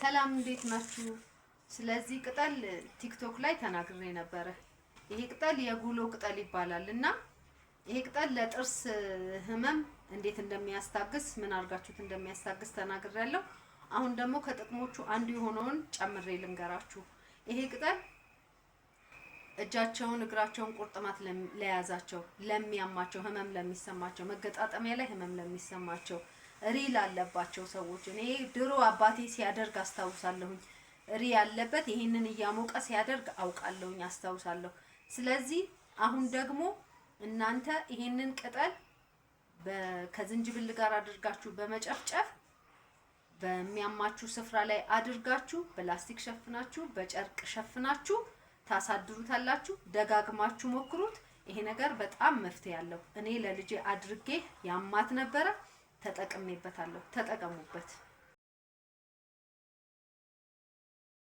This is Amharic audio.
ሰላም እንዴት ናችሁ? ስለዚህ ቅጠል ቲክቶክ ላይ ተናግሬ ነበረ። ይሄ ቅጠል የጉሎ ቅጠል ይባላል እና ይሄ ቅጠል ለጥርስ ህመም እንዴት እንደሚያስታግስ ምን አድርጋችሁት እንደሚያስታግስ ተናግሬያለሁ። አሁን ደግሞ ከጥቅሞቹ አንዱ የሆነውን ጨምሬ ልንገራችሁ። ይሄ ቅጠል እጃቸውን እግራቸውን ቁርጥማት ለያዛቸው፣ ለሚያማቸው፣ ህመም ለሚሰማቸው፣ መገጣጠሚያ ላይ ህመም ለሚሰማቸው፣ ሪል አለባቸው ሰዎች እኔ ድሮ አባቴ ሲያደርግ አስታውሳለሁኝ። ሪ ያለበት ይሄንን እያሞቀ ሲያደርግ አውቃለሁኝ አስታውሳለሁ። ስለዚህ አሁን ደግሞ እናንተ ይሄንን ቅጠል ከዝንጅብል ጋር አድርጋችሁ በመጨፍጨፍ በሚያማችሁ ስፍራ ላይ አድርጋችሁ በላስቲክ ሸፍናችሁ በጨርቅ ሸፍናችሁ ታሳድሩታላችሁ። ደጋግማችሁ ሞክሩት። ይሄ ነገር በጣም መፍትሄ ያለው እኔ ለልጄ አድርጌ ያማት ነበረ፣ ተጠቅሜበታለሁ። ተጠቀሙበት።